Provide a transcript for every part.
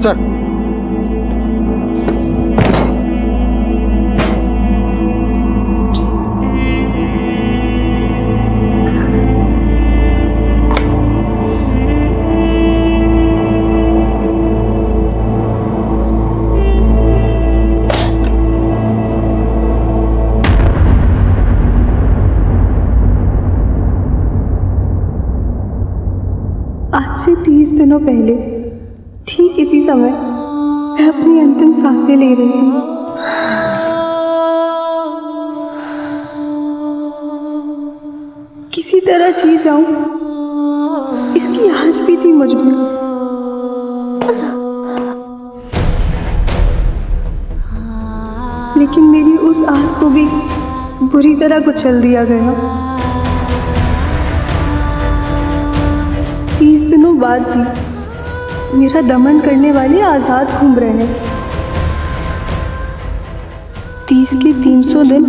Sir. आज से 30 दिनों पहले ठीक इसी समय मैं अपनी अंतिम सांसें ले रही थी। किसी तरह जी जाऊं, इसकी आस भी थी मुझ में। लेकिन मेरी उस आस को भी बुरी तरह कुचल दिया गया। 30 दिनों बाद भी मेरा दमन करने वाले आजाद घूम रहे हैं। 30 के 300 दिन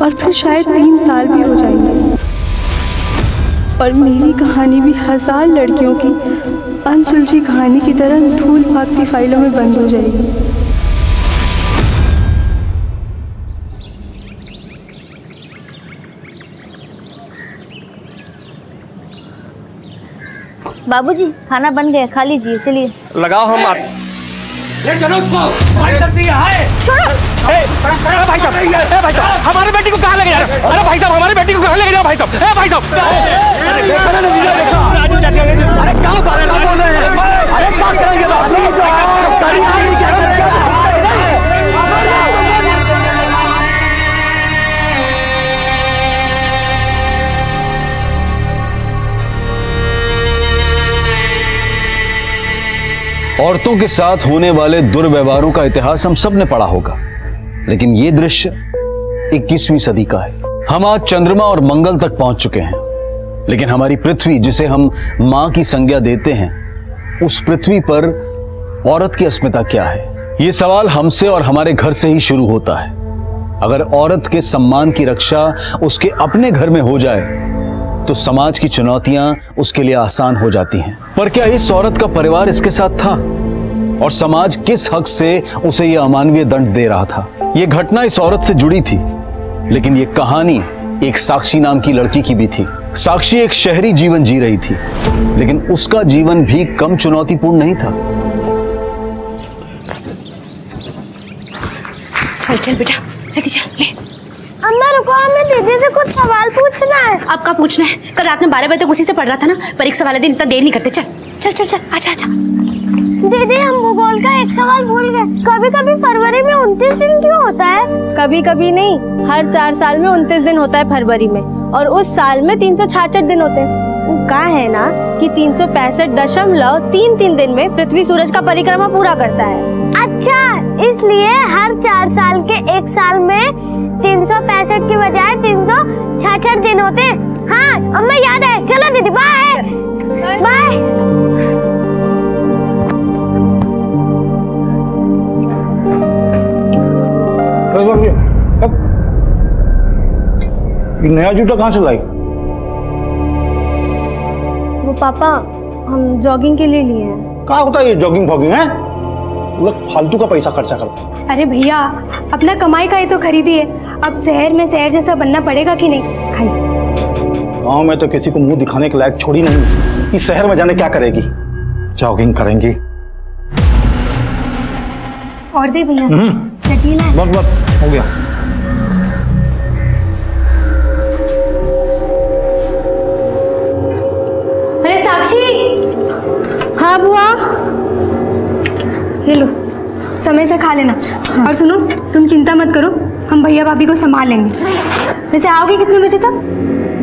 और फिर शायद 3 साल भी हो जाएंगे और मेरी कहानी भी 1000 लड़कियों की अनसुलझी कहानी की तरह धूल भागती फाइलों में बंद हो जाएगी। बाबूजी खाना बन गया, खा लीजिए। चलिए लगाओ हम ले चलो उसको। छोड़ो। भाई साहब हमारे बेटी को कहाँ लेके जा रहे हो? अरे भाई साहब हमारे बेटी को कहाँ लेके जा रहे हो? भाई साहब भाई साहब अरे क्या बोल रहे हैं? अरे क्या करेंगे? औरतों के साथ होने वाले दुर्व्यवहारों का इतिहास हम सब ने पढ़ा होगा, लेकिन ये दृश्य 21वीं सदी का है। हम आज चंद्रमा और मंगल तक पहुंच चुके हैं, लेकिन हमारी पृथ्वी, जिसे हम मां की संज्ञा देते हैं, उस पृथ्वी पर औरत की अस्मिता क्या है? ये सवाल हमसे और हमारे घर से ही शुरू होता है। अगर औरत के सम्मान की रक्षा उसके अपने घर में हो जाए तो समाज की चुनौतियां उसके लिए आसान हो जाती हैं। पर क्या इस औरत का परिवार इसके साथ था? और समाज किस हक से उसे यह अमानवीय दंड दे रहा था? यह घटना इस औरत से जुड़ी थी, लेकिन यह कहानी एक साक्षी नाम की लड़की की भी थी। साक्षी एक शहरी जीवन जी रही थी, लेकिन उसका जीवन भी कम चुनौतीपूर्ण नहीं था। चल चल बेटा, जल्दी चल ले। अम्मा रुको, हमें दीदी से कुछ सवाल पूछना है। आपका पूछना है? कल रात में 12 बजे तक उसी से पढ़ रहा था ना। परीक्षा वाले दिन इतना देर नहीं करते। चल चल चल चल, आजा आजा। दीदी हम भूगोल का एक सवाल भूल गए। कभी कभी फरवरी में 29 दिन क्यों होता है? कभी कभी नहीं, हर 4 साल में 29 दिन होता है फरवरी में, और उस साल में 366 दिन होते हैं। वो कहा है ना कि 365.33 दिन में पृथ्वी सूरज का परिक्रमा पूरा करता है। अच्छा, इसलिए हर 4 साल के एक साल में 365 की बजाय 366 दिन होते हैं। हाँ अम्मा याद है। चलो दीदी, बाय बाय। ये नया जूता कहाँ से लाई? वो पापा हम जॉगिंग के लिए लिए हैं। कहाँ होता है ये जॉगिंग फॉगिंग है? लोग फालतू का पैसा खर्चा करते हैं। अरे भैया, अपना कमाई का ही तो खरीदिए। अब शहर में शहर जैसा बनना पड़ेगा कि नहीं? खाइए। गाँव में तो किसी को मुंह दिखाने के लायक छोड़ी नहीं। इस शहर में जाने क्या करेगी? जॉगिंग करेंगी। और दे भैया, चटनी लाए। बस बस हो गया। अरे साक्षी। हाँ बुआ। ये लो, समय से खा लेना। हाँ। और सुनो, तुम चिंता मत करो, हम भैया भाभी को संभाल लेंगे। वैसे आओगे कितने बजे तक?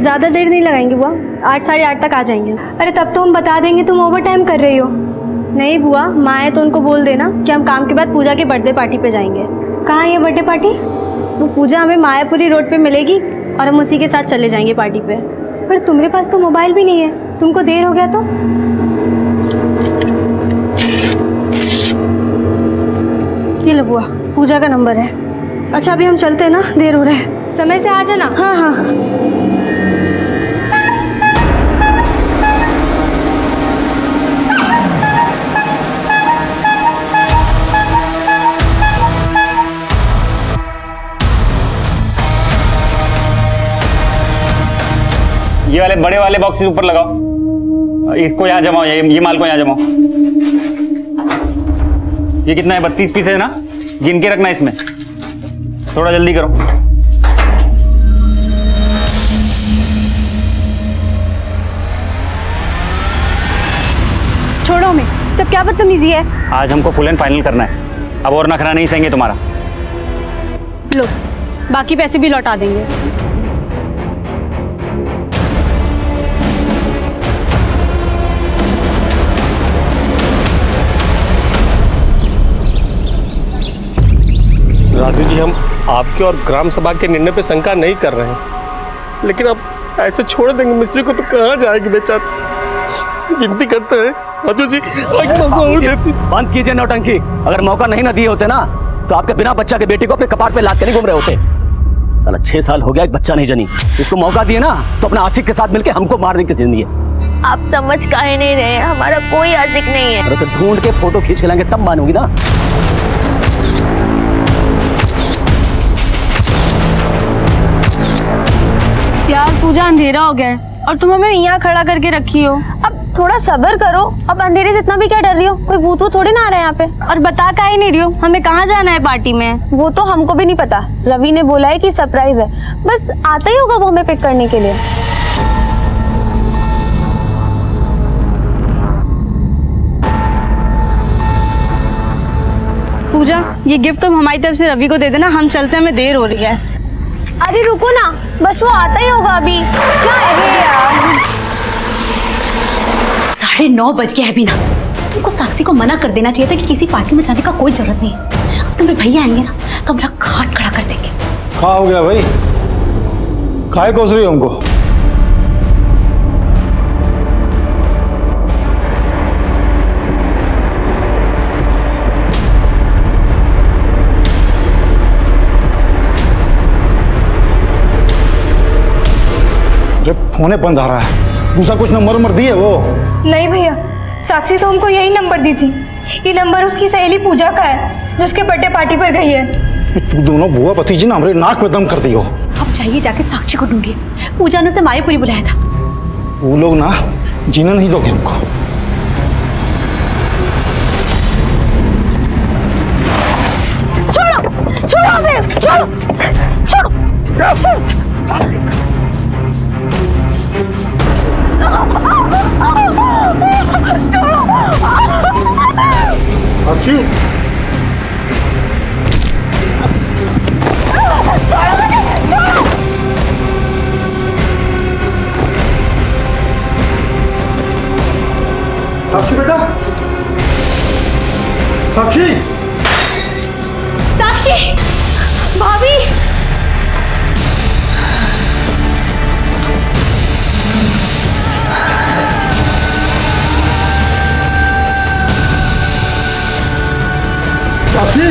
ज़्यादा देर नहीं लगाएंगे बुआ, 8 साढ़े 8 तक आ जाएंगे। अरे तब तो हम बता देंगे तुम ओवर टाइम कर रही हो। नहीं बुआ, माँ है तो उनको बोल देना कि हम काम के बाद पूजा की बर्थडे पार्टी पे जाएंगे। कहाँ है ये बर्थडे पार्टी? वो पूजा हमें मायापुरी रोड पे मिलेगी और हम उसी के साथ चले जाएंगे पार्टी पे। पर तुम्हारे पास तो मोबाइल भी नहीं है, तुमको देर हो गया तो? ये लो बुआ, पूजा का नंबर है। अच्छा अभी हम चलते हैं ना, देर हो रहा है। समय से आ जाना। हाँ हाँ। ये वाले बड़े वाले बॉक्सेस ऊपर लगाओ, इसको यहाँ जमाओ, ये माल को यहाँ जमाओ। ये कितना है? 32 पीस है ना, गिन के रखना इसमें, थोड़ा जल्दी करो। छोड़ो हमें, सब क्या बदतमीजी है। आज हमको फुल एंड फाइनल करना है, अब और नखरा नहीं सहेंगे तुम्हारा। लो, बाकी पैसे भी लौटा देंगे। राजू जी, हम आपके और ग्राम सभा के निर्णय पे शंका नहीं कर रहे हैं, लेकिन अब ऐसे छोड़ देंगे मिस्त्री को तो कहाँ जाएगी बेचारा। गिनती करते हैं राजू जी, एक मौका और देती। बंद कीजिए नौटंकी। अगर मौका नहीं ना दिए होते ना तो आपके बिना बच्चा के बेटी को अपने कपाट पे लाद के नहीं घूम रहे होते। साला 6 साल हो गया, एक बच्चा नहीं जनी। इसको मौका दिए ना तो अपना आशिक के साथ मिलके हमको मारने की जिंदगी है। आप समझ काहे नहीं रहे, हमारा कोई आशिक नहीं है। अरे तो ढूंढ के फोटो खींच के लाएंगे तब मानूंगी ना। यार पूजा, अंधेरा हो गया है और तुम हमें यहाँ खड़ा करके रखी हो। अब थोड़ा सब्र करो, अब अंधेरे से इतना भी क्या डर रही हो, कोई भूत वूत थोड़ी ना आ रहे हैं यहाँ पे। और बता काहे नहीं रही हो, हमें कहाँ जाना है पार्टी में? वो तो हमको भी नहीं पता, रवि ने बोला है कि सरप्राइज है, बस आता ही होगा वो हमें पिक करने के लिए। पूजा, ये गिफ्ट तुम हमारी तरफ से रवि को दे देना, हम चलते, हमें देर हो रही है। अरे रुको ना, बस वो आता ही होगा अभी। क्या है यार, 9:30 बज गया है बीना। तुमको साक्षी को मना कर देना चाहिए था कि किसी पार्टी में जाने का कोई जरूरत नहीं है। अब तुम्हारे भैया आएंगे ना तो मेरा खाट खड़ा कर देंगे। क्या हो गया भाई, काहे कोस रही हो हमको? फोने बंद आ रहा है, दूसरा कुछ नंबर दिए वो? नहीं भैया, साक्षी तो हमको यही नंबर दी थी। ये नंबर उसकी सहेली पूजा का है जो उसके बर्थडे पार्टी पर गई है। तू दोनों बुआ भतीजी ना हमारे नाक में दम कर दी हो। अब जाइए जाके साक्षी को ढूंढिए। पूजा ने उसे मायापुरी बुलाया था। वो लोग ना जीना नहीं दोगे हमको। छोड़ो छोड़ो हमें, छोड़ो छोड़ो छोड़ो। साक्षी बेटा, साक्षी, साक्षी, भाभी। साक्षी,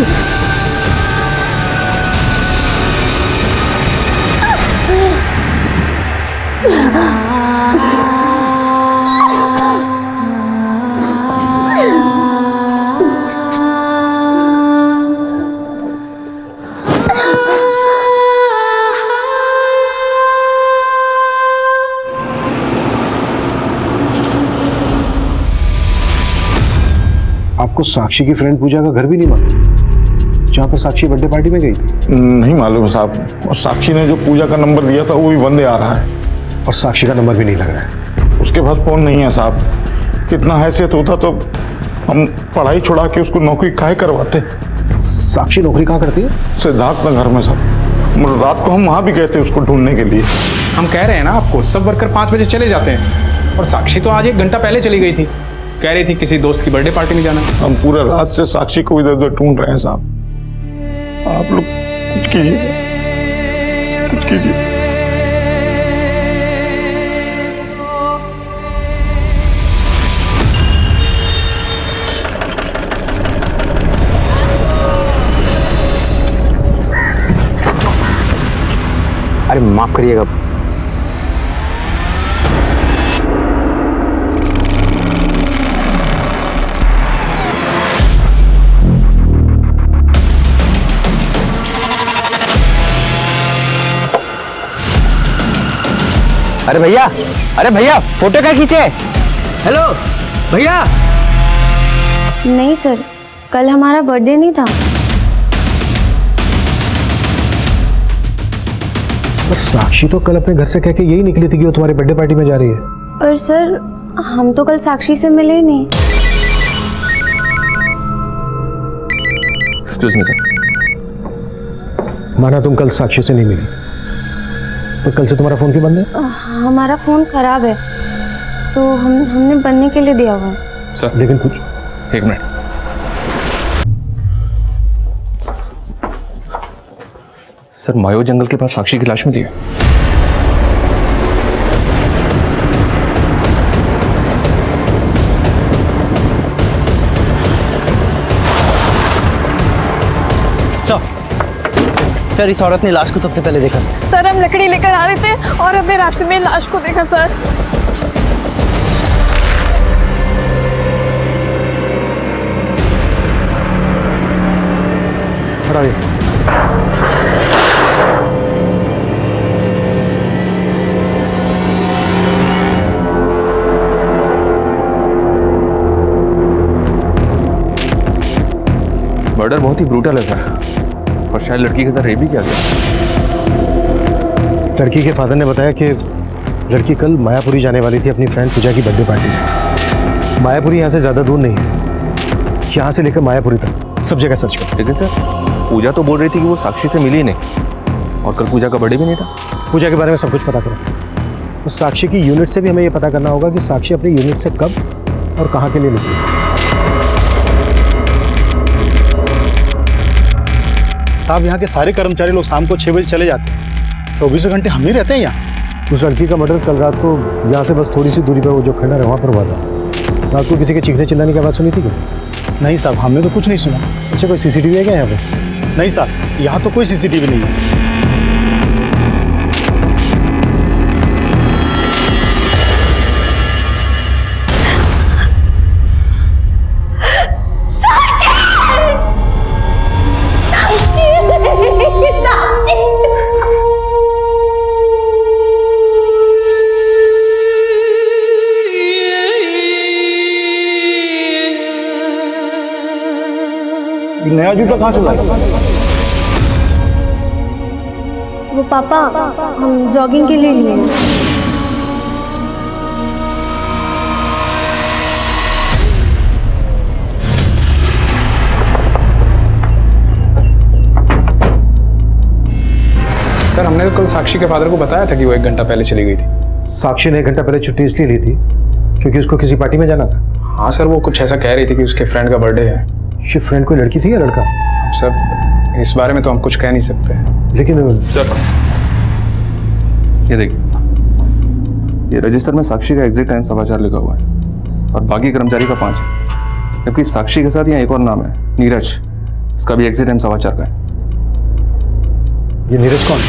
आपको साक्षी की फ्रेंड पूजा का घर भी नहीं मालूम, जहाँ पर साक्षी बर्थडे पार्टी में गई थी? नहीं मालूम साहब, और साक्षी ने जो पूजा का नंबर दिया था वो भी बंद आ रहा है। और साक्षी का नंबर भी नहीं लग रहा है। उसके पास फोन नहीं है साहब। कितना हैसियत होता तो हम पढ़ाई छुड़ा के उसको नौकरी काहे करवाते। साक्षी नौकरी कहाँ करती है? सिद्धार्थ नगर में साहब। रात को हम वहाँ भी गए थे उसको ढूंढने के लिए। हम कह रहे हैं ना आपको, सब वर्कर 5 बजे चले जाते हैं और साक्षी तो आज 1 घंटा पहले चली गई थी, कह रही थी किसी दोस्त की बर्थडे पार्टी में जाना। हम पूरे रात से साक्षी को इधर उधर ढूंढ रहे हैं साहब। आप लोग कुछ कीजिए, कुछ कीजिए। अरे माफ करिएगा। अरे भैया फोटो क्या खींचे? हेलो भैया। नहीं सर, कल हमारा बर्थडे नहीं था। पर साक्षी तो कल अपने घर से कह के यही निकली थी कि वो तुम्हारी बर्थडे पार्टी में जा रही है। पर सर, हम तो कल साक्षी से मिले ही नहीं। Excuse me sir. माना तुम कल साक्षी से नहीं मिली, तो कल से तुम्हारा फोन क्यों बंद है? हमारा फोन खराब है, तो हमने बनने के लिए दिया हुआ है। सर लेकिन कुछ एक मिनट। सर मायो जंगल के पास साक्षी की लाश मिली है। सर इस औरत ने लाश को सबसे पहले देखा। सर हम लकड़ी लेकर आ रहे थे और हमने रास्ते में लाश को देखा सर। मर्डर बहुत ही ब्रूटल है सर, और शायद लड़की के साथ रेप भी किया गया। लड़की के फादर ने बताया कि लड़की कल मायापुरी जाने वाली थी अपनी फ्रेंड पूजा की बर्थडे पार्टी में। मायापुरी यहाँ से ज़्यादा दूर नहीं है, यहाँ से लेकर मायापुरी तक सब जगह सर्च कर। लेकिन सर पूजा तो बोल रही थी कि वो साक्षी से मिली नहीं, और कल पूजा का बर्थडे भी नहीं था। पूजा के बारे में सब कुछ पता करो। तो साक्षी की यूनिट से भी हमें ये पता करना होगा कि साक्षी अपनी यूनिट से कब और कहाँ के लिए निकली। साहब यहाँ के सारे कर्मचारी लोग शाम को 6 बजे चले जाते हैं, 24 घंटे हम ही रहते हैं यहाँ। उस लड़की का मर्डर कल रात को यहाँ से बस थोड़ी सी दूरी पर वो जो खंडर है वहाँ पर हुआ था। रात को किसी के चीखने चिल्लाने की आवाज़ सुनी थी क्या? नहीं साहब, हमने तो कुछ नहीं सुना। अच्छा कोई सीसीटीवी है क्या यहाँ पे? नहीं साहब, यहाँ तो कोई सीसीटीवी नहीं है। नया जूता कहाँ से लाया? वो पापा हम जॉगिंग के लिए लिए हैं। सर हमने तो कल साक्षी के फादर को बताया था कि वो 1 घंटा पहले चली गई थी। साक्षी ने 1 घंटा पहले छुट्टी इसलिए ली थी क्योंकि उसको किसी पार्टी में जाना था। हाँ सर, वो कुछ ऐसा कह रही थी कि उसके फ्रेंड का बर्थडे है। ये फ्रेंड कोई लड़की थी या लड़का? अब सर इस बारे में तो हम कुछ कह नहीं सकते हैं। लेकिन सर ये देखिए, ये रजिस्टर में साक्षी का एग्जिट टाइम 4:15 लिखा हुआ है और बाकी कर्मचारी का 5, जबकि साक्षी के साथ यहाँ एक और नाम है नीरज, इसका भी एग्जिट टाइम 4:15 का है। ये नीरज कौन?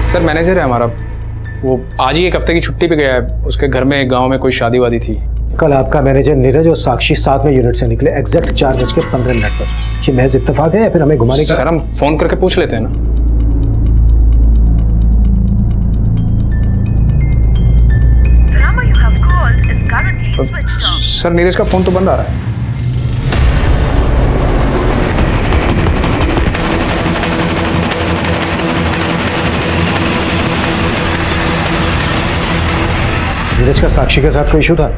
सर मैनेजर है हमारा, वो आज ही 1 हफ्ते की छुट्टी पे गया है। उसके घर में गांव में कोई शादी वादी थी। कल आपका मैनेजर नीरज और साक्षी साथ में यूनिट से निकले एग्जैक्ट 4:15 पर। ये महज इत्तेफाक है या फिर हमें घुमाने का? सर हम फोन करके पूछ लेते हैं ना। सर नीरज का फोन तो बंद आ रहा है। नीरज का साक्षी के साथ कोई इशू था?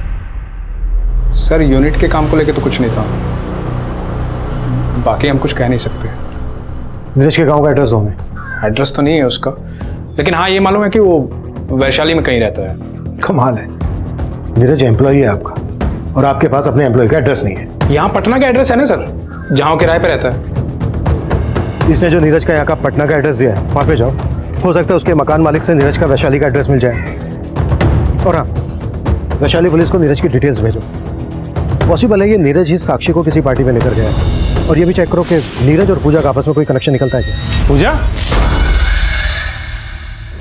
सर यूनिट के काम को लेके तो कुछ नहीं था, बाकी हम कुछ कह नहीं सकते। नीरज के गांव का एड्रेस दो हमें। एड्रेस तो नहीं है उसका, लेकिन हाँ ये मालूम है कि वो वैशाली में कहीं रहता है। कमाल है, नीरज एम्प्लॉई है आपका और आपके पास अपने एम्प्लॉय का एड्रेस नहीं है। यहाँ पटना का एड्रेस है ना सर, जहाँ वो किराए पे रहता है। इसने जो नीरज का यहाँ का पटना का एड्रेस दिया है वहाँ पे जाओ, हो सकता है उसके मकान मालिक से नीरज का वैशाली का एड्रेस मिल जाए। और हाँ, वैशाली पुलिस को नीरज की डिटेल्स भेजो। पॉसिबल है ये नीरज ही साक्षी को किसी पार्टी में लेकर गया है। और ये भी चेक करो कि नीरज और पूजा का आपस में कोई कनेक्शन निकलता है क्या। पूजा,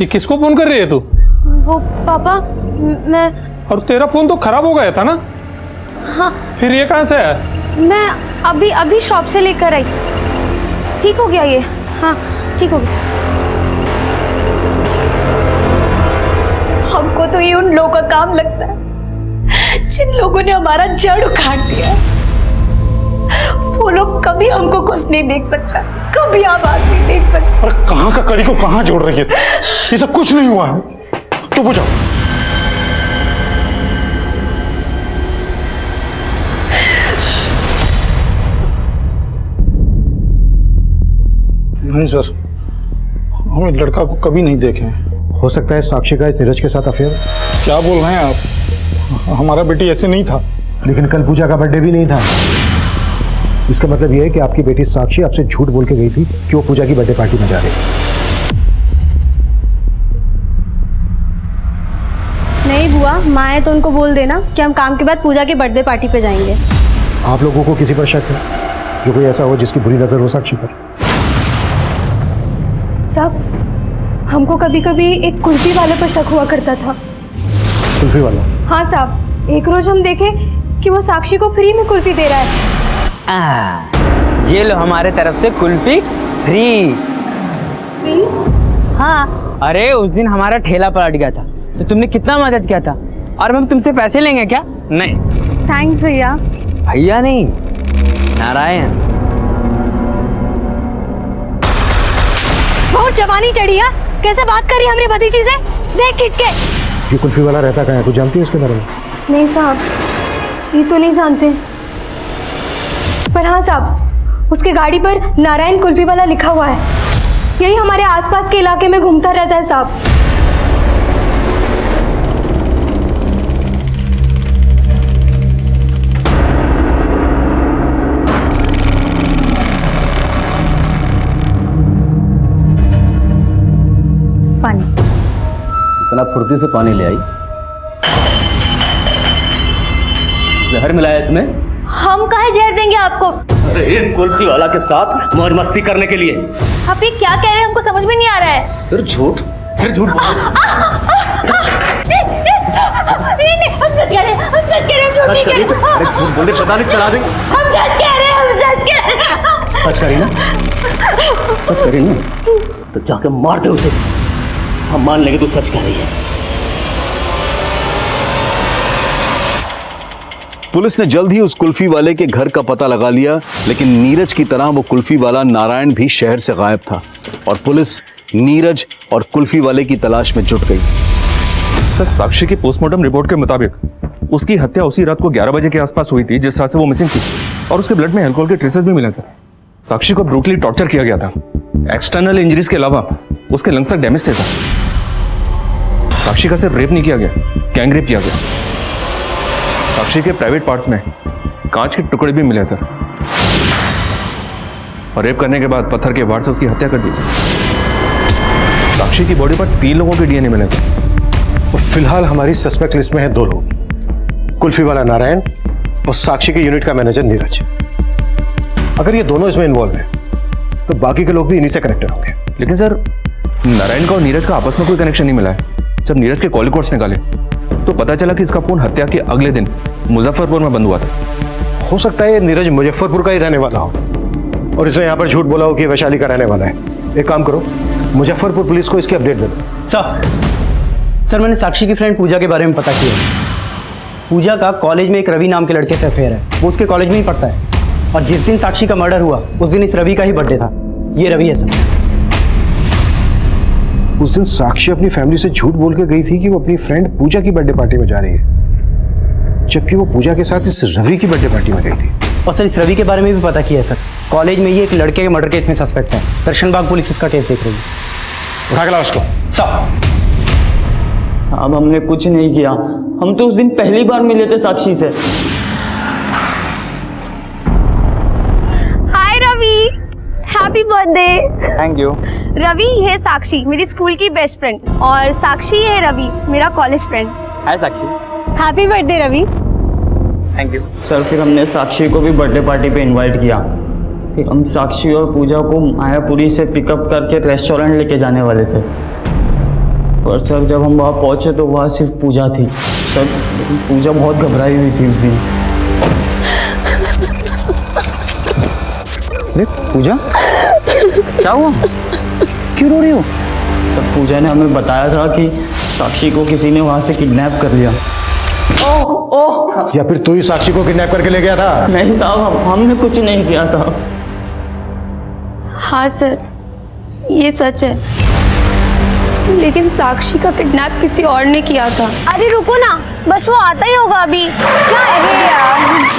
ये किसको फोन कर रही है तू? वो पापा मैं। और तेरा फोन तो खराब हो गया था ना? हाँ। फिर ये कहाँ से है? मैं अभी शॉप से लेकर आई, ठीक हो गया ये। हाँ ठीक हो गया। हमको तो ये उन लोगों का काम लगता है जिन लोगों ने हमारा जड़ उखाड़ दिया। वो लोग कभी हमको खुश नहीं देख सकता, कभी आबाद नहीं देख सकता। अरे कहाँ का कड़ी को कहाँ जोड़ रही है? ये सब कुछ नहीं हुआ है, तो बुझाओ। नहीं सर, हम इस लड़का को कभी नहीं देखे। हो सकता है साक्षी का इस नीरज के साथ अफेयर। क्या बोल रहे हैं आप? हमारा बेटी ऐसे नहीं था। लेकिन कल पूजा का बर्थडे भी नहीं था। इसका मतलब यह है कि आपकी बेटी साक्षी आपसे झूठ बोल के गई थी कि वो पूजा की बर्थडे पार्टी में जा रही है। नहीं बुआ, माँ है तो उनको बोल देना कि हम काम के बाद पूजा की बर्थडे पार्टी पे जाएंगे। आप लोगों को किसी पर शक है जो कोई ऐसा हो जिसकी बुरी नजर हो साक्षी पर? साहब, हमको कभी कभी एक कुल्फी वाले पर शक हुआ करता था। कुल्फी वाला? हाँ साहब, एक रोज हम देखे कि वो साक्षी को फ्री में कुल्फी दे रहा है। ये लो हमारे तरफ से कुल्फी फ्री। हाँ। अरे उस दिन हमारा ठेला पलट गया था तो तुमने कितना मदद किया था, और हम तुमसे पैसे लेंगे क्या? नहीं। थैंक्स भैया। भैया नहीं, नारायण। बहुत जवानी चढ़ी है, कैसे बात करी हमारी भतीजी से? देख खींच के। ये कुल्फी वाला रहता कहाँ है? कुछ जानती है उसके बारे में? नहीं साहब, ये तो नहीं जानते, पर हाँ साहब, उसके गाड़ी पर नारायण कुल्फी वाला लिखा हुआ है। यही हमारे आसपास के इलाके में घूमता रहता है साहब। पानी। इतना फुर्ती से पानी ले आई? जहर मिलाया इसमें? हम काहे जहर देंगे आपको? अरे कुल्फी वाला के साथ मौज मस्ती करने के लिए। आप ये क्या कह रहे हैं, हमको समझ में नहीं आ रहा है। फिर झूठ नहीं, हम सच कह रहे हैं, हम सच कह रहे हैं, झूठ नहीं कह रहे। अरे झूठ बोल रहे, पता नहीं चला देंगे। हम सच कह रहे हैं, हम सच कह रहे हैं। सच करी ना? सच करी ना? तो जाके मार दे उसे, हम मान लेंगे तू सच कह रही है। पुलिस ने जल्द ही उस कुल्फी वाले के घर का पता लगा लिया, लेकिन नीरज की तरह वो कुल्फी वाला नारायण भी शहर से गायब था और पुलिस नीरज और कुल्फी वाले की तलाश में जुट गई। सर, साक्षी की पोस्टमार्टम रिपोर्ट के मुताबिक उसकी हत्या उसी रात को 11 बजे के आसपास हुई थी जिस रात से वो मिसिंग थी, और उसके ब्लड में अल्कोहल के ट्रेसेस भी मिले सर। साक्षी को ब्रूटली टॉर्चर किया गया था। एक्सटर्नल इंजरीज के अलावा उसके लंग्स तक डैमेज थे सर। साक्षी का सिर्फ रेप नहीं किया गया, गैंग रेप किया गया। साक्षी के प्राइवेट पार्ट्स में कांच के टुकड़े भी मिले सर, और रेप करने के बाद पत्थर के वार से उसकी हत्या कर दी। साक्षी की बॉडी पर 3 लोगों के डीएनए मिले सर। और फिलहाल हमारी सस्पेक्ट लिस्ट में है 2 लोग, कुल्फी वाला नारायण और साक्षी के यूनिट का मैनेजर नीरज। अगर ये दोनों इसमें इन्वॉल्व है तो बाकी के लोग भी इन्हीं से कनेक्टेड होंगे। लेकिन सर, नारायण का और नीरज का आपस में कोई कनेक्शन नहीं मिला है। जब नीरज के कॉल रिकॉर्ड्स निकाले तो पता चला कि इसका फोन हत्या के अगले दिन मुजफ्फरपुर में बंद हुआ था। हो सकता है ये नीरज मुजफ्फरपुर का ही रहने वाला हो और इसने यहाँ पर झूठ बोला हो कि वैशाली का रहने वाला है। एक काम करो, मुजफ्फरपुर पुलिस को इसकी अपडेट दे दो। सर, मैंने साक्षी की फ्रेंड पूजा के बारे में पता किया। पूजा का कॉलेज में एक रवि नाम के लड़के से अफेयर है, वो उसके कॉलेज में ही पढ़ता है, और जिस दिन साक्षी का मर्डर हुआ उस दिन इस रवि का ही बर्थडे था। ये रवि है सर। उस दिन साक्षी अपनी फैमिली से झूठ बोल के गई थी कि वो अपनी फ्रेंड पूजा की बर्थडे पार्टी में जा रही है, जबकि वो पूजा के साथ इस रवि की बर्थडे पार्टी में गई थी। और सर, इस रवि के बारे में भी पता किया है सर। कॉलेज में ये एक लड़के के मर्डर केस में सस्पेक्ट है। दर्शनबाग पुलिस इसका केस देख रही है। उठा के लाओ उसको। साहब, हमने कुछ नहीं किया, हम तो उस दिन पहली बार मिले थे साक्षी से। Hi Ravi, happy birthday. Thank you. Ravi, ये साक्षी मेरी स्कूल की बेस्ट फ्रेंड, और साक्षी है रवि मेरा college friend. Hi Sakshi. Happy birthday Ravi. Thank you sir. फिर हमने साक्षी को भी बर्थडे पार्टी पे इनवाइट किया। फिर हम साक्षी और पूजा को मायापुरी से पिकअप करके रेस्टोरेंट लेके जाने वाले थे, पर सर जब हम वहाँ पहुँचे तो वहाँ सिर्फ पूजा थी सर। लेकिन पूजा बहुत घबराई हुई थी उस दिन। पूजा, क्या हुआ? क्यों रो रही हो? सर पूजा ने हमें बताया था कि साक्षी को किसी ने वहाँ से किडनैप कर लिया। या फिर तू ही साक्षी को किडनैप करके ले गया था? नहीं साहब, हमने कुछ नहीं किया साहब। हाँ सर, ये सच है, लेकिन साक्षी का किडनैप किसी और ने किया था। अरे रुको ना, बस वो आता ही होगा अभी। क्या है यार?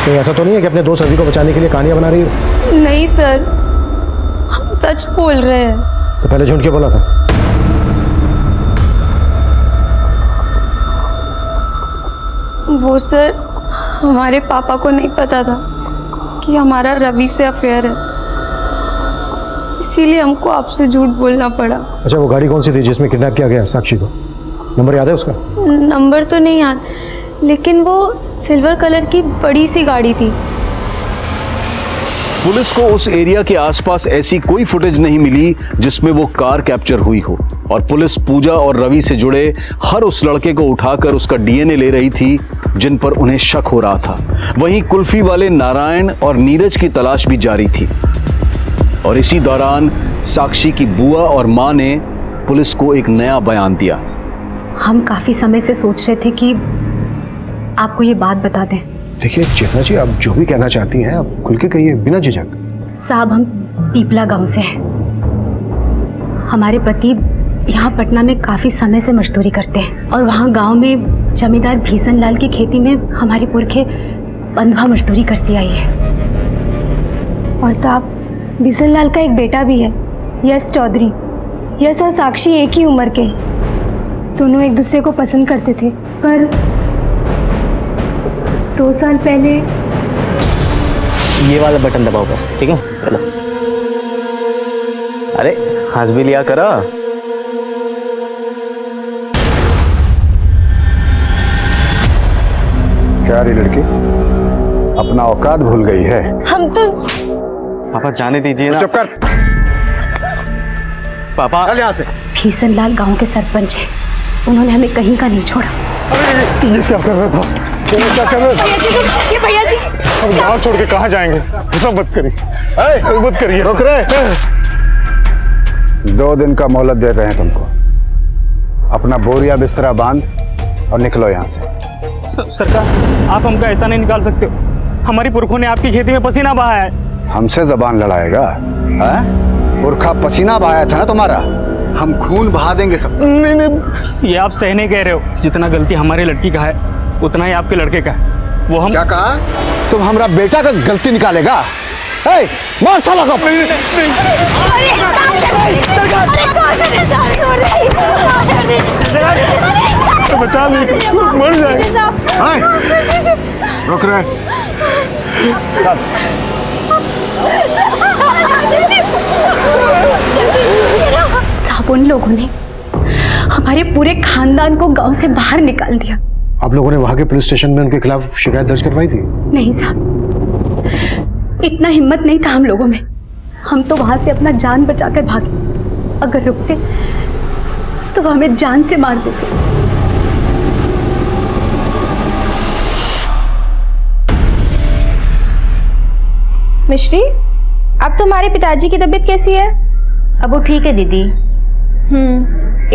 कहीं ऐसा तो नहीं है कि अपने दोस्त रवि को बचाने के लिए कहानियां बना रही हो? नहीं सर, हम सच बोल रहे हैं। तो पहले झूठ क्यों बोला था? वो सर, हमारे पापा को नहीं पता था कि हमारा रवि से अफेयर है, इसीलिए हमको आपसे झूठ बोलना पड़ा। अच्छा, वो गाड़ी कौन सी थी जिसमें किडनैप किया गया साक्षी को? नंबर याद है उसका? नंबर तो नहीं याद, लेकिन वो सिल्वर कलर की बड़ी सी गाड़ी थी। पुलिस को उस एरिया के आसपास ऐसी कोई फुटेज नहीं मिली जिसमें वो कार कैप्चर हुई हो, और पुलिस पूजा और रवि से जुड़े हर उस लड़के को उठाकर उसका डीएनए ले रही थी जिन पर उन्हें शक हो रहा था। वहीं कुल्फी वाले नारायण और नीरज की तलाश भी जारी थी, और इसी दौरान साक्षी की बुआ और मां ने पुलिस को एक नया बयान दिया। हम काफी समय से सोच रहे थे कि आपको ये बात बता दें। देखिए चेतना जी, आप जो भी कहना चाहती हैं आप खुल के कहिए, बिना झिझक। साहब, हम पीपला गांव से हैं। हमारे पति यहाँ पटना में काफी समय से मजदूरी करते हैं, और वहाँ गांव में जमींदार भीषण लाल की खेती में हमारी पुरखे बंधुआ मजदूरी करती आई है। और साहब, भीषण लाल का एक बेटा भी है, यश चौधरी। यश और साक्षी एक ही उम्र के, दोनों एक दूसरे को पसंद करते थे, पर 2 साल पहले। ये वाला बटन दबाओ बस, ठीक है? चलो। अरे हंस भी लिया करो। क्या रे लड़की, अपना औकात भूल गई है? हम तो पापा जाने दीजिए ना। चुप कर पापा। चल यहाँ से। भीषण लाल गाँव के सरपंच हैं, उन्होंने हमें कहीं का नहीं छोड़ा। ये क्या कर रहा था? क्या कर रहा था? ये भैया जी, हम गाँव छोड़ के कहाँ जाएंगे? ऐसा मत करिए, मत करिए। रुक रहे। 2 दिन का मोहलत दे रहे हैं तुमको। अपना बोरिया बिस्तरा बांध और निकलो यहाँ से। सरकार, आप हमको ऐसा नहीं निकाल सकते हो। हमारी पुरखों ने आपकी खेती में पसीना बहाया है। हमसे जबान लड़ाएगा? पुरखा पसीना बहाया था ना तुम्हारा, हम खून बहा देंगे सब। नहीं नहीं, ये आप सही नहीं कह रहे हो। जितना गलती हमारी लड़की का है उतना ही आपके लड़के का है। वो हम क्या कहा? तुम हमारा बेटा का गलती निकालेगा? मार साला को। बचा नहीं, मर जाएगा। रुक रहे। साहब, उन लोगों ने हमारे पूरे खानदान को गांव से बाहर निकाल दिया। आप लोगों ने वहां के पुलिस स्टेशन में उनके खिलाफ शिकायत दर्ज करवाई थी? नहीं साहब, इतना हिम्मत नहीं था हम लोगों में। हम तो वहां से अपना जान बचाकर भागे। अगर रुकते तो वो हमें जान से मार देते। मिश्री, अब तुम्हारे पिताजी की तबीयत कैसी है? अब वो ठीक है दीदी।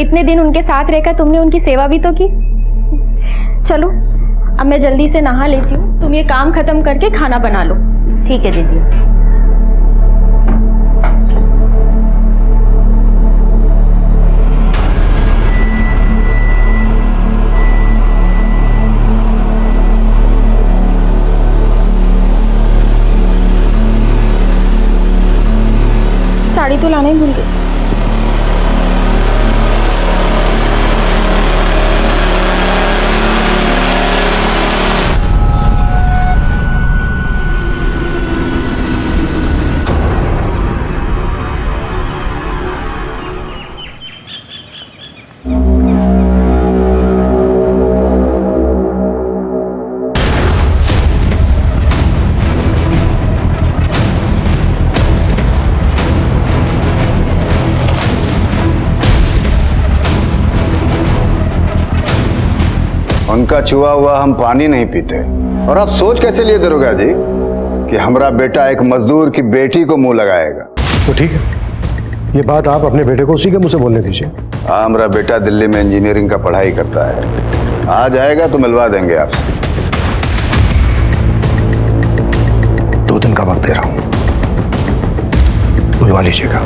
इतने दिन उनके साथ रहकर तुमने उनकी सेवा भी तो की। चलो, अब मैं जल्दी से नहा लेती हूँ, तुम ये काम खत्म करके खाना बना लो। ठीक है दीदी। साड़ी तो लाना ही भूल गई। उनका चुआ हुआ हम पानी नहीं पीते। और आप सोच कैसे लिए दरोगा जी कि हमारा बेटा एक मजदूर की बेटी को मुंह लगाएगा? तो ठीक है, ये बात आप अपने बेटे को उसी के मुंह से बोलने दीजिए। हाँ, हमारा बेटा दिल्ली में इंजीनियरिंग का पढ़ाई करता है, आ जाएगा तो मिलवा देंगे आपसे। 2 दिन का वक्त दे रहा हूं, बुलवा लीजिएगा।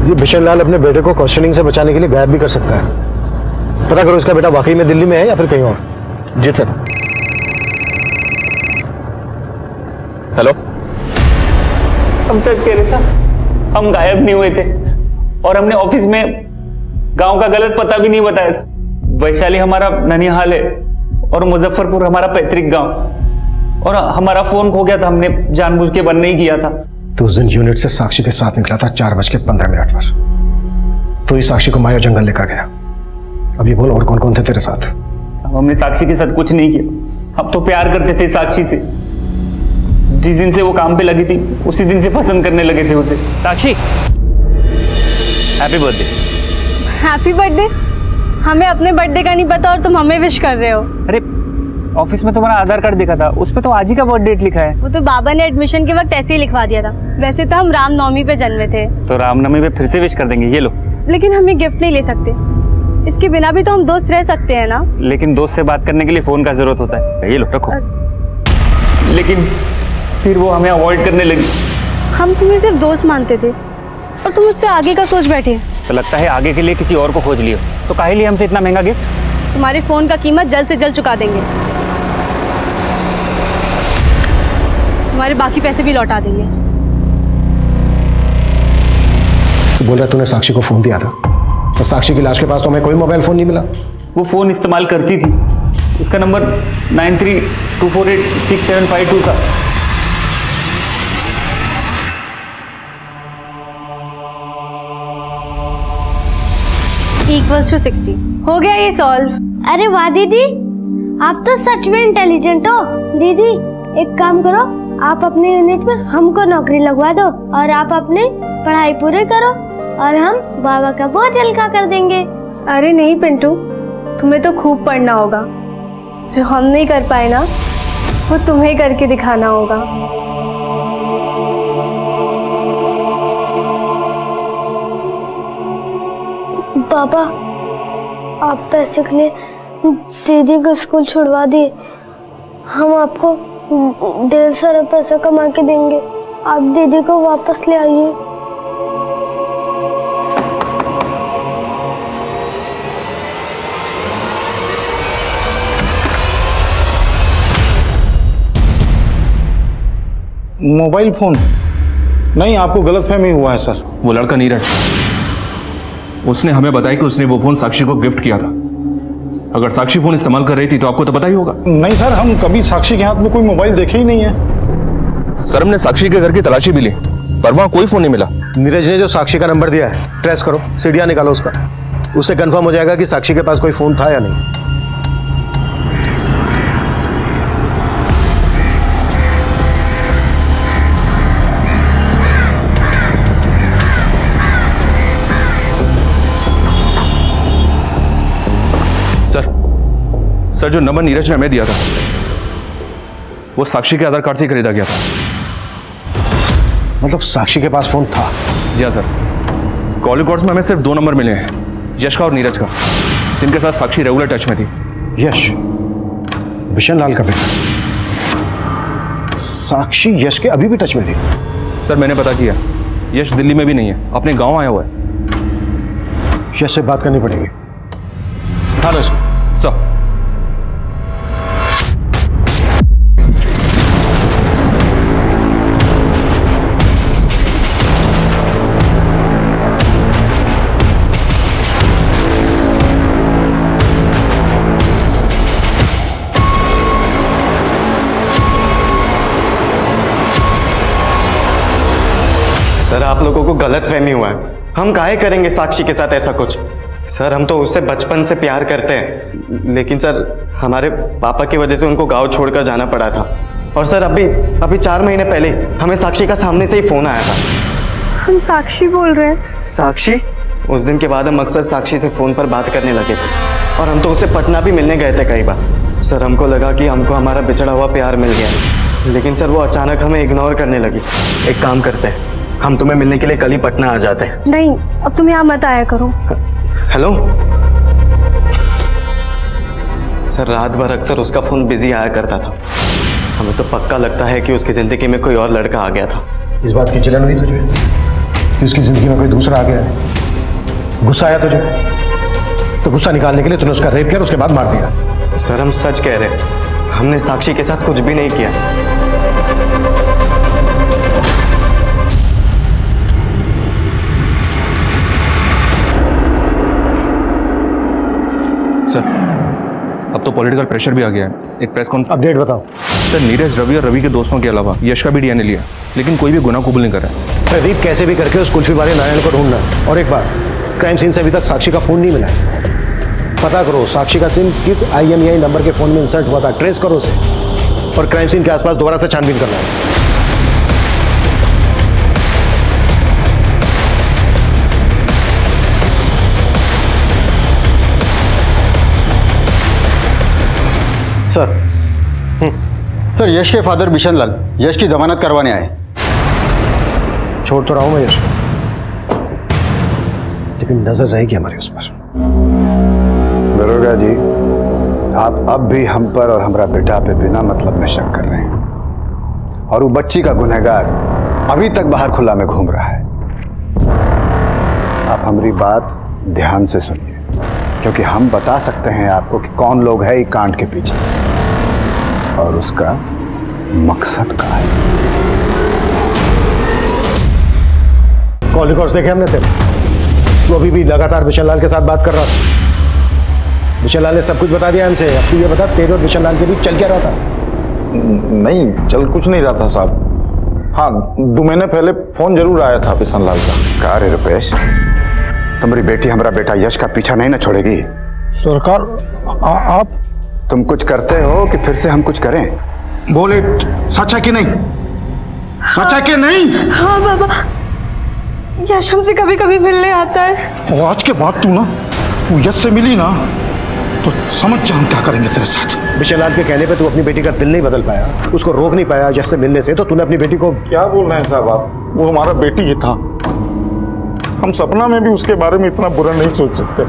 ये बिशन लाल अपने बेटे को क्वेश्चनिंग से बचाने के लिए गायब भी कर सकता है। पता करो इसका बेटा वाकई में दिल्ली में है या फिर कहीं और। जी सर। हेलो, हम सच कह रहे थे, हम गायब नहीं हुए थे और हमने ऑफिस में गांव का गलत पता भी नहीं बताया था। वैशाली हमारा ननिहाल है और मुजफ्फरपुर हमारा पैतृक गांव, और हमारा फोन खो गया था, हमने जानबूझ के बंद नहीं किया था। तो उस दिन यूनिट से साक्षी के साथ निकला था 4:15 पर। तो इस साक्षी को माया जंगल लेकर गया। अब ये बोल, और कौन कौन थे तेरे साथ? हमने साक्षी के साथ कुछ नहीं किया। हम तो प्यार करते थे साक्षी से। जिस दिन से वो काम पे लगी थी उसी दिन से पसंद करने लगे थे उसे। साक्षी, हैप्पी बर्थडे। Happy birthday? हमें अपने बर्थडे का नहीं पता और तुम हमें विश कर रहे हो। अरे ऑफिस में तुम्हारा आधार कार्ड देखा था, उस पे तो आज ही का बर्थ डेट लिखा है। वो तो बाबा ने एडमिशन के वक्त ऐसे ही लिखवा दिया था। वैसे तो हम रामनवमी पे जन्मे थे। तो रामनवमी पे फिर से विश कर देंगे, ये लो। लेकिन हम ये गिफ्ट नहीं ले सकते, इसके बिना भी तो हम दोस्त रह सकते हैं ना। लेकिन दोस्त से बात करने के लिए फोन का जरूरत होता है, ये लो रखो। लेकिन फिर वो हमें अवॉइड करने लगी। हम तुम्हें सिर्फ दोस्त मानते थे और तुम मुझसे आगे का सोच बैठे। तो लगता है आगे के लिए किसी और को खोज लियो। तो काहे लिए हमसे इतना महंगा गिफ्ट? तुम्हारे फोन का कीमत जल्द से जल्द चुका देंगे, तुम्हारे बाकी पैसे भी लौटा देंगे। तो बोल रहा तूने साक्षी को फोन दिया था, तो साक्षी की लाश के पास तो हमें कोई मोबाइल फोन नहीं मिला। वो फोन इस्तेमाल करती थी, उसका नंबर 93248675 था। = 60 हो गया ये सॉल्व। अरे वाह दीदी, आप तो सच में इंटेलिजेंट हो। दीदी एक काम करो, आप अपने यूनिट में हमको नौकरी लगवा दो और आप अपनी पढ़ाई पूरी करो और हम बाबा का बोझ हल्का कर देंगे। अरे नहीं पिंटू, तुम्हें तो खूब पढ़ना होगा। जो हम नहीं कर पाए ना, वो तुम्हें करके दिखाना होगा। पापा, आप पैसे के लिए दीदी को स्कूल छुड़वा दिए। हम आपको ढेर सारा पैसा कमा के देंगे, आप दीदी को वापस ले आइए। Mobile phone? नहीं, आपको गलतफहमी हुआ है सर। वो लड़का नीरज, उसने हमें बताया कि उसने वो फोन साक्षी को गिफ्ट किया था। अगर साक्षी फोन इस्तेमाल कर रही थी तो आपको तो पता ही होगा। नहीं सर, हम कभी साक्षी के हाथ में कोई मोबाइल देखे ही नहीं है। सर, हमने साक्षी के घर की तलाशी भी ली पर वहां कोई फोन नहीं मिला। नीरज ने जो साक्षी का नंबर दिया है, ट्रेस करो, सीढ़ियां निकालो उसका। उससे कंफर्म हो जाएगा कि साक्षी के पास कोई फोन था या नहीं। सर, जो नंबर नीरज ने हमें दिया था वो साक्षी के आधार कार्ड से खरीदा गया था। मतलब साक्षी के पास फोन था? जी हाँ सर। कॉल रिकॉर्ड्स में हमें सिर्फ 2 नंबर मिले हैं, यश का और नीरज का, जिनके साथ साक्षी रेगुलर टच में थी। यश बिशन लाल का बेटा? साक्षी यश के अभी भी टच में थी? सर, मैंने पता किया, यश दिल्ली में भी नहीं है, अपने गांव आया हुआ है। यश से बात करनी पड़ेगी। हाँ सर। सर, आप लोगों को गलतफहमी हुआ है। हम काहे करेंगे साक्षी के साथ ऐसा कुछ? सर, हम तो उससे बचपन से प्यार करते हैं, लेकिन सर हमारे पापा की वजह से उनको गांव छोड़कर जाना पड़ा था। और सर अभी 4 महीने पहले हमें साक्षी का सामने से ही फोन आया था। हम साक्षी बोल रहे हैं। साक्षी? उस दिन के बाद हम अक्सर साक्षी से फोन पर बात करने लगे थे और हम तो उससे पटना भी मिलने गए थे कई बार। सर हमको लगा कि हमको हमारा बिछड़ा हुआ प्यार मिल गया, लेकिन सर वो अचानक हमें इग्नोर करने लगी। एक काम करते हैं, हम तुम्हें मिलने के लिए कल ही पटना आ जाते हैं। नहीं, अब तुम यहाँ मत आया करो। हेलो सर, रात भर अक्सर उसका फोन बिजी आया करता था। हमें तो पक्का लगता है कि उसकी जिंदगी में कोई और लड़का आ गया था। इस बात की जलन हुई तुझे कि उसकी जिंदगी में कोई दूसरा आ गया है? गुस्सा आया तुझे? तो गुस्सा निकालने के लिए तूने उसका रेप किया और उसके बाद मार दिया। सर हम सच कह रहे हैं, हमने साक्षी के साथ कुछ भी नहीं किया। सर अब तो पॉलिटिकल प्रेशर भी आ गया है। एक प्रेस कॉन्फ्रेंस अपडेट बताओ। सर नीरज, रवि और रवि के दोस्तों के अलावा यश का भी डीएनए लिया, लेकिन कोई भी गुनाह कबूल नहीं कर रहा है। प्रदीप कैसे भी करके उस कुल्फी वाले नारायण को ढूंढना है। और एक बात, क्राइम सीन से अभी तक साक्षी का फोन नहीं मिला है। पता करो साक्षी का सिम किस IMEI नंबर के फोन में इंसर्ट हुआ था, ट्रेस करो उसे और क्राइम सीन के आसपास दोबारा से छानबीन करना है। सर यश के फादर बिशन लाल यश की जमानत करवाने आए। छोड़ तो रहा हूं मैं यश, लेकिन नजर रहेगी हमारी उस पर। दरोगा जी, आप अब भी हम पर और हमारा बेटा पे बिना मतलब में शक कर रहे हैं और वो बच्ची का गुनहगार अभी तक बाहर खुला में घूम रहा है। आप हमारी बात ध्यान से सुनिए, क्योंकि हम बता सकते हैं आपको कि कौन लोग है ये कांड के पीछे और उसका मकसद क्या है। कॉल रिकॉर्ड्स देखे हमने तेरे। तू अभी भी लगातार बिशन लाल के साथ बात कर रहा था। बिशन लाल ने सब कुछ बता दिया हमसे। अब तू ये बता, तेरे और बिशन लाल के बीच चल क्या रहा था? नहीं, चल कुछ नहीं रहा था साहब। हाँ, 2 महीने पहले फोन जरूर आया था बिशन लाल का। कहा रे रुपेश, तुम्हारी बेटी हमारा बेटा यश का पीछा नहीं ना छोड़ेगी? सरकार आप तुम कुछ करते हो कि फिर से हम कुछ करें? बोले सच है कि नहीं? सच है कि नहीं? हाँ बाबा, यश हमसे कभी कभी मिलने आता है। और आज के बाद तू यश से मिली ना तो समझ जा हम क्या करेंगे तेरे साथ। बिशन लाल के कहने पे तू अपनी बेटी का दिल नहीं बदल पाया, उसको रोक नहीं पाया यश से मिलने से, तो तूने अपनी बेटी को। क्या बोल रहे हैं साहब आप? वो हमारा बेटी ही था। हम सपना में भी उसके बारे में इतना बुरा नहीं सोच सकते।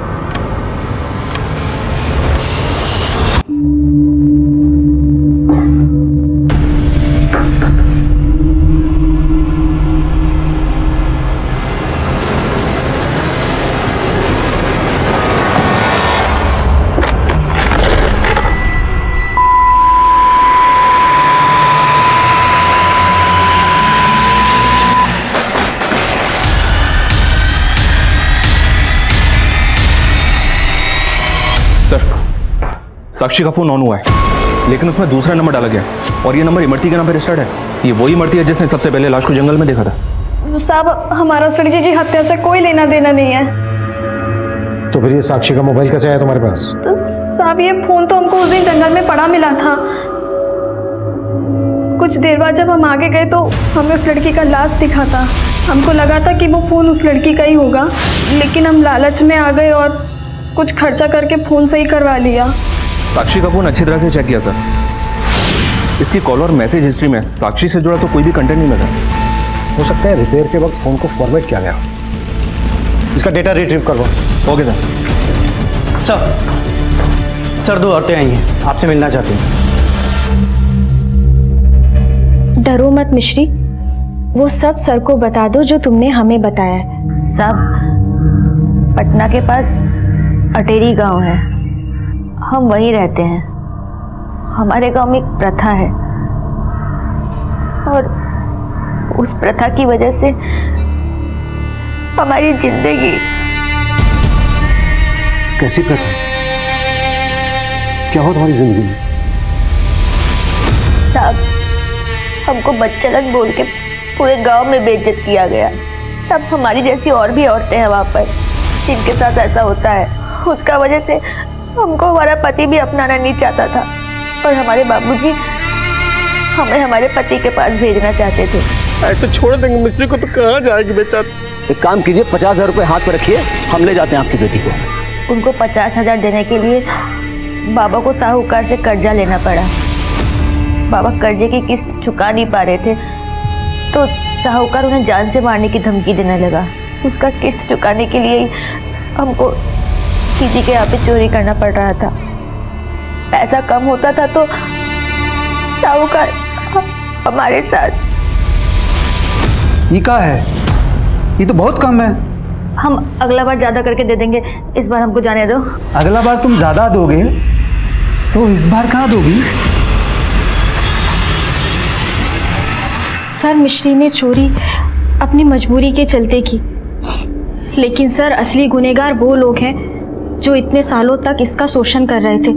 साक्षी का फोन ऑन हुआ है, लेकिन उसमें दूसरा नंबर डाला गया और ये नंबर इमरती के नाम पर रजिस्टर्ड है। ये वही इमरती है जिसने सबसे पहले लाश को जंगल में देखा था। साहब, हमारा उस लड़के की हत्या से कोई लेना देना नहीं है। तो फिर ये साक्षी का मोबाइल कैसे आया तुम्हारे पास? तो साहब, ये फोन तो हमको उस दिन जंगल में पड़ा मिला था। कुछ देर बाद जब हम आगे गए तो हमें उस लड़की का लाश दिखा था। हमको लगा था कि वो फोन उस लड़की का ही होगा, लेकिन हम लालच में आ गए और कुछ खर्चा करके फोन सही करवा लिया। साक्षी का फोन अच्छी तरह से चेक किया था। इसकी कॉल और मैसेज हिस्ट्री में साक्षी से जुड़ा तो कोई भी कंटेंट नहीं मिला। हो सकता है रिपेयर के वक्त फोन को फॉर्मेट किया गया। इसका डेटा रिट्रीव करवाओ। Okay sir. सर 2 औरतें आई हैं, आपसे मिलना चाहती हैं। डरो मत मिश्री, वो सब सर को बता दो जो तुमने हमें बताया है। सब पटना के पास अटेरी गांव है, हम वहीं रहते हैं। हमारे गांव में एक प्रथा है और उस प्रथा की वजह से हमारी जिंदगी। कैसी प्रथा? क्या हो तुम्हारी जिंदगी में? साहब, हमको बच्चलन बोल के पूरे गांव में बेइज्जत किया गया। सब हमारी जैसी और भी औरतें हैं वहाँ पर जिनके साथ ऐसा होता है। उसका वजह से हमको हमारा पति भी अपनाना नहीं चाहता था और हमारे बाबूजी हमें हमारे पति के पास भेजना चाहते थे। ऐसे छोड़ देंगे मिस्त्री को तो कहाँ जाएगी बेचारी। एक काम कीजिए, 50,000 रुपये हाथ पर रखिए, हम ले जाते हैं आपकी बेटी को। उनको 50,000 देने के लिए बाबा को साहूकार से कर्जा लेना पड़ा। बाबा कर्जे की किस्त चुका नहीं पा रहे थे तो साहूकार उन्हें जान से मारने की धमकी देने लगा। उसका किस्त चुकाने के लिए हमको किसी के यहाँ पे चोरी करना पड़ रहा था। पैसा कम होता था तो साहूकार हमारे साथ। ये क्या है? ये तो बहुत कम है। हम अगला बार ज्यादा करके दे देंगे, इस बार हमको जाने दो। अगला बार तुम ज्यादा दोगे तो इस बार कहाँ दोगी? सर, मिश्री ने चोरी अपनी मजबूरी के चलते की, लेकिन सर असली गुनहगार वो लोग हैं जो इतने सालों तक इसका शोषण कर रहे थे।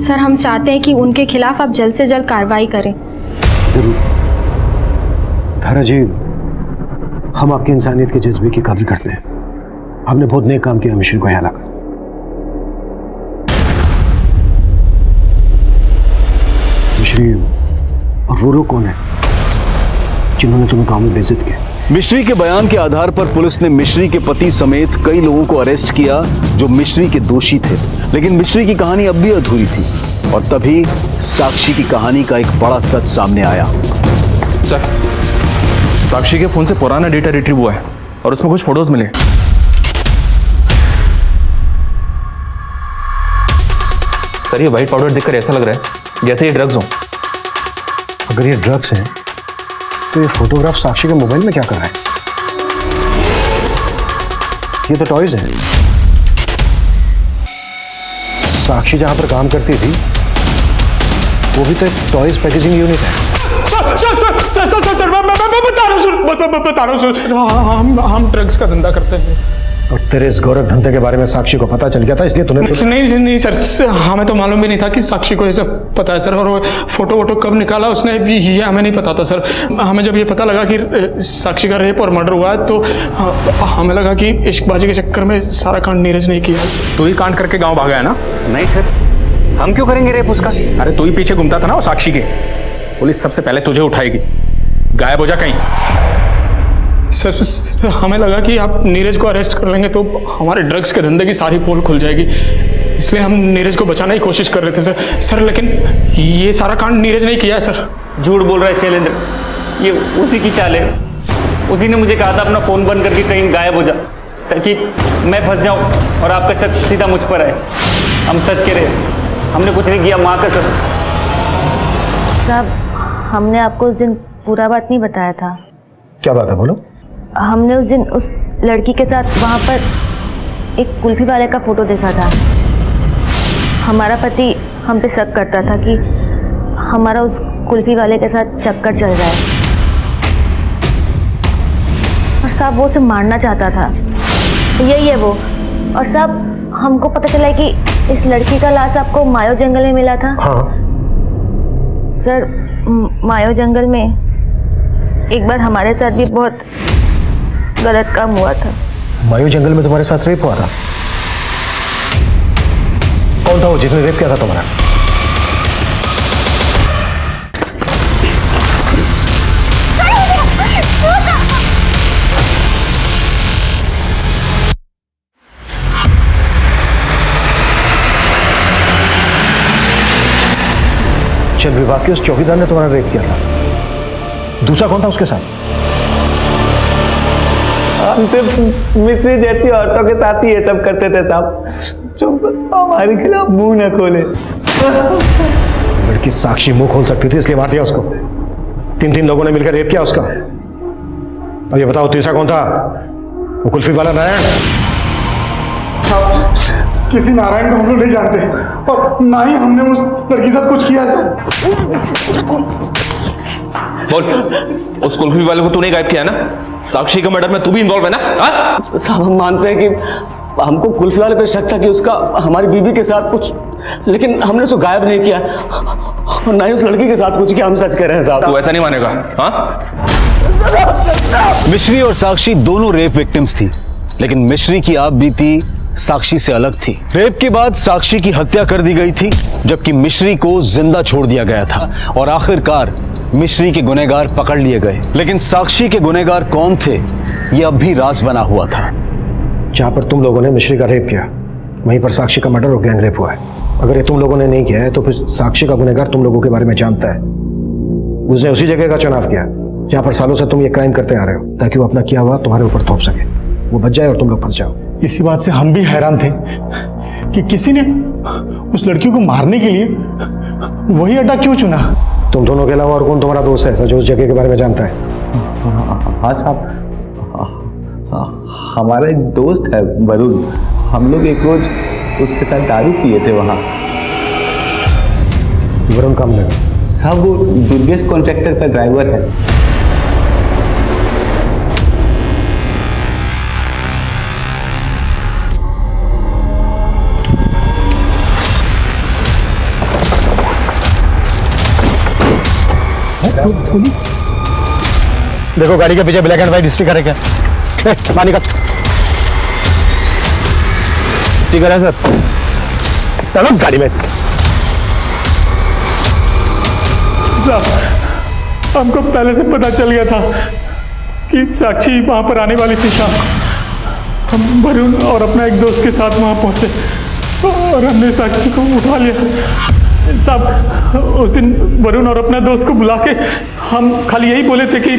सर, हम चाहते हैं कि उनके खिलाफ आप जल्द से जल्द कार्रवाई करें। जरूर धारा जी, हम आपकी इंसानियत के जज्बे की कदर करते हैं। आपने बहुत नेक काम किया मिश्री को यहाँ लाकर। मिश्री, और वो लोग कौन है जिन्होंने तुम्हें गांव में बेइज्जत किया? मिश्री के बयान के आधार पर पुलिस ने मिश्री के पति समेत कई लोगों को अरेस्ट किया जो मिश्री के दोषी थे, लेकिन मिश्री की कहानी अब भी अधूरी थी और तभी साक्षी की कहानी का एक बड़ा सच सामने आया। सर, साक्षी के फोन से पुराना डेटा रिट्रीव हुआ है और उसमें कुछ फोटोज मिले। सर, ये व्हाइट पाउडर देखकर ऐसा लग रहा है जैसे ये ड्रग्स हो। अगर ये ड्रग्स हैं तो ये फोटोग्राफ साक्षी के मोबाइल में क्या कर रहा है? ये तो टॉयज हैं। साक्षी जहां पर काम करती थी वो भी तो एक टॉयज पैकेजिंग यूनिट है। सर, मैं बता रहा हूँ हम ड्रग्स का धंधा करते हैं। और तेरे इस गोरख धंधे के बारे में साक्षी को पता चल गया था, इसलिए तूने नहीं सर, हमें तो मालूम भी नहीं था कि साक्षी को ये सब पता है सर। और वो फोटो वोटो कब निकाला उसने ये हमें नहीं पता था सर। हमें जब ये पता लगा कि साक्षी का रेप और मर्डर हुआ है तो हमें लगा कि इश्कबाजी के चक्कर में सारा कांड नीरज नहीं किया सर। तू ही कांड करके गाँव भागा है ना? नहीं सर, हम क्यों करेंगे रेप उसका? अरे तू ही पीछे घूमता था ना वो साक्षी के। पुलिस सबसे पहले तुझे उठाएगी। गायब हो जा कहीं। सर, हमें लगा कि आप नीरज को अरेस्ट कर लेंगे तो हमारे ड्रग्स के धंधे की सारी पोल खुल जाएगी, इसलिए हम नीरज को बचाने की कोशिश कर रहे थे सर। लेकिन ये सारा कांड नीरज नहीं किया है सर। झूठ बोल रहा है शैलेंद्र, ये उसी की चाल है। उसी ने मुझे कहा था अपना फ़ोन बंद करके कहीं गायब हो जा ताकि मैं फंस जाऊं और आपका शक सीधा मुझ पर आए। हम सच कह रहे, हमने कुछ नहीं किया, माँ का सर। साहब, हमने आपको उस दिन पूरा बात नहीं बताया था। क्या बात है, बोलो। हमने उस दिन उस लड़की के साथ वहाँ पर एक कुल्फी वाले का फोटो देखा था। हमारा पति हम पे शक करता था कि हमारा उस कुल्फी वाले के साथ चक्कर चल रहा है और साहब वो उसे मारना चाहता था। यही है वो। और साहब, हमको पता चला कि इस लड़की का लाश आपको मायो जंगल में मिला था। हाँ सर, मायो जंगल में एक बार हमारे साथ भी बहुत गलत काम हुआ था। मायो जंगल में तुम्हारे साथ रेप हुआ था? कौन था वो जिसने रेप किया था तुम्हारा? चल, विभाग के उस चौकीदार ने तुम्हारा रेप किया था। दूसरा कौन था उसके साथ? हम सिर्फ मिस्री जैसी औरतों के साथ ही ये सब करते थे साहब, जो हमारे खिलाफ मुंह न खोले। लड़की साक्षी मुंह खोल सकती थी इसलिए मार दिया उसको। 3 लोगों ने मिलकर रेप किया उसका। अब ये बताओ तीसरा कौन था? वो कुल्फी वाला नारायण? किसी नारायण को हम लोग नहीं जानते और ना ही हमने उस लड़की के साथ कुछ किया सर। बोल, उस कुल्फी वाले को तूने गायब किया ना? साक्षी के मर्डर में तू भी इन्वॉल्व है ना? साहब, हम मानते हैं कि हमको कुल्फी वाले पे शक था कि उसका हमारी बीबी के साथ कुछ, लेकिन हमने उसको गायब नहीं किया और ना ही उस लड़की के साथ कुछ किया। हम सच कह रहे हैं साहब। तू ऐसा नहीं मानेगा। हाँ, मिश्री और साक्षी दोनों रेप विक्टिम्स थी, लेकिन मिश्री की आप बीती साक्षी से अलग थी। रेप के बाद साक्षी की हत्या कर दी गई थी, जबकि मिश्री को जिंदा छोड़ दिया गया था और आखिरकार मिश्री के गुनहगार पकड़ लिए गए। लेकिन साक्षी के गुनहगार कौन थे, यह अब भी राज बना हुआ था। जहां पर तुम लोगों ने मिश्री का रेप किया, वहीं पर साक्षी का मर्डर और गैंग रेप हुआ है। अगर ये तुम लोगों ने नहीं किया है तो फिर साक्षी का गुनहगार तुम लोगों के बारे में जानता है। उसने उसी जगह का चुनाव किया जहां पर सालों से तुम ये क्राइम करते आ रहे हो, ताकि वो अपना किया हुआ तुम्हारे ऊपर थोप सके, वो बच जाए और तुम लोग फंस जाओ। इसी बात से हम भी हैरान थे कि किसी ने उस लड़की को मारने के लिए वही अड्डा क्यों चुना। तुम दोनों के अलावा और कौन तुम्हारा दोस्त है ऐसा जो उस जगह के बारे में जानता है? हाँ साहब, हमारा एक दोस्त है वरुण, हम लोग एक रोज उसके साथ दारू पिए थे वहाँ। वरुण कम लगा साहब, वो दुर्गेश कॉन्ट्रैक्टर का ड्राइवर है। देखो गाड़ी के पीछे ब्लैक एंड व्हाइट स्टिकर है क्या? पानी का स्टिकर है सर। चलो गाड़ी में। साहब, हमको पहले से पता चल गया था कि साक्षी वहां पर आने वाली थी शाम। हम वरुण और अपना एक दोस्त के साथ वहां पहुंचे और हमने साक्षी को उठा लिया। साहब, उस दिन वरुण और अपना दोस्त को बुला के हम खाली यही बोले थे कि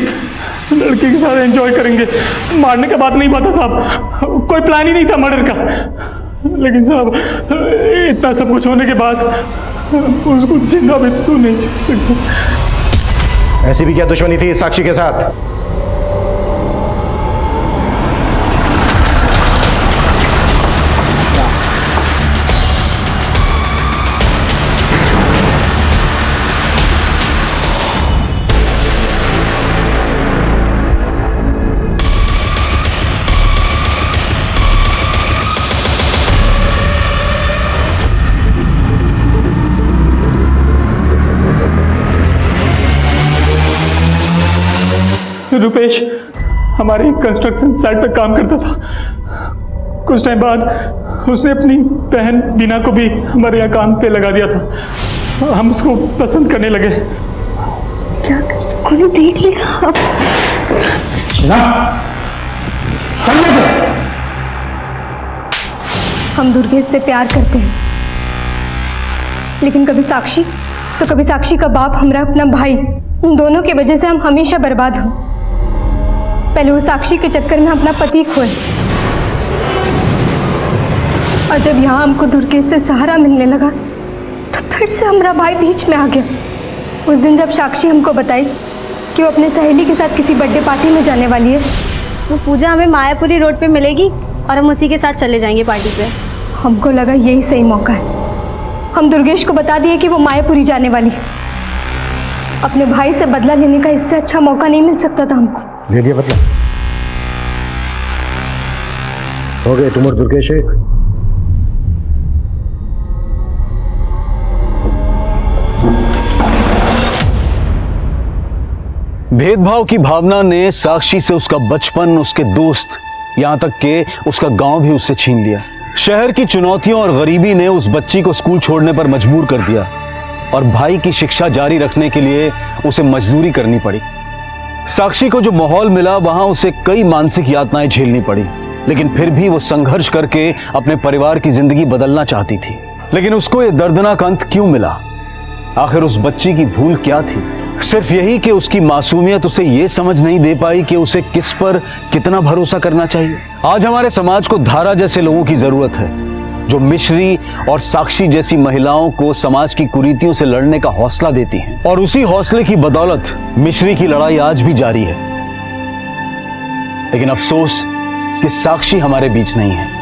लड़की के साथ एंजॉय करेंगे, मारने का बात नहीं पता साहब, कोई प्लान ही नहीं था मर्डर का। लेकिन साहब, इतना सब कुछ होने के बाद उसको जिंदा भी तो नहीं छोड़ सकते। ऐसी भी क्या दुश्मनी थी साक्षी के साथ? रुपेश हमारे कंस्ट्रक्शन साइट पर काम करता था। कुछ टाइम बाद उसने अपनी बहन बीना को भी हमारे यहाँ काम पे लगा दिया था। हम उसको पसंद करने लगे। क्या कोई देख लेगा? हम दुर्गेश से प्यार करते हैं, लेकिन कभी साक्षी तो कभी साक्षी का बाप, हमरा अपना भाई, उन दोनों की वजह से हम हमेशा बर्बाद हो। पहले वो साक्षी के चक्कर में अपना पति खोए, और जब यहाँ हमको दुर्गेश से सहारा मिलने लगा तो फिर से हमारा भाई बीच में आ गया। उस दिन जब साक्षी हमको बताई कि वो अपने सहेली के साथ किसी बर्थडे पार्टी में जाने वाली है, वो पूजा हमें मायापुरी रोड पे मिलेगी और हम उसी के साथ चले जाएंगे पार्टी पे। हमको लगा यही सही मौका है। हम दुर्गेश को बता दिए कि वो मायापुरी जाने वाली है। अपने भाई से बदला लेने का इससे अच्छा मौका नहीं मिल सकता था हमको। ले लिया बदला? हो गए तुम और दुर्गेश एक? भेदभाव की भावना ने साक्षी से उसका बचपन, उसके दोस्त, यहां तक कि उसका गांव भी उससे छीन लिया। शहर की चुनौतियों और गरीबी ने उस बच्ची को स्कूल छोड़ने पर मजबूर कर दिया और भाई की शिक्षा जारी रखने के लिए उसे मजदूरी करनी पड़ी। साक्षी को जो माहौल मिला वहां उसे कई मानसिक यातनाएं झेलनी पड़ी, लेकिन फिर भी वो संघर्ष करके अपने परिवार की जिंदगी बदलना चाहती थी। लेकिन उसको ये दर्दनाक अंत क्यों मिला? आखिर उस बच्ची की भूल क्या थी? सिर्फ यही कि उसकी मासूमियत उसे ये समझ नहीं दे पाई कि उसे किस पर कितना भरोसा करना चाहिए। आज हमारे समाज को धारा जैसे लोगों की जरूरत है, जो मिश्री और साक्षी जैसी महिलाओं को समाज की कुरीतियों से लड़ने का हौसला देती हैं। और उसी हौसले की बदौलत मिश्री की लड़ाई आज भी जारी है। लेकिन अफसोस कि साक्षी हमारे बीच नहीं है।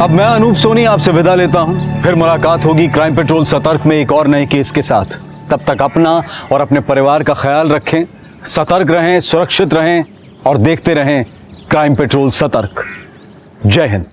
अब मैं अनूप सोनी आपसे विदा लेता हूं। फिर मुलाकात होगी क्राइम पेट्रोल सतर्क में एक और नए केस के साथ। तब तक अपना और अपने परिवार का ख्याल रखें, सतर्क रहें, सुरक्षित रहें और देखते रहें क्राइम पेट्रोल सतर्क। जय हिंद।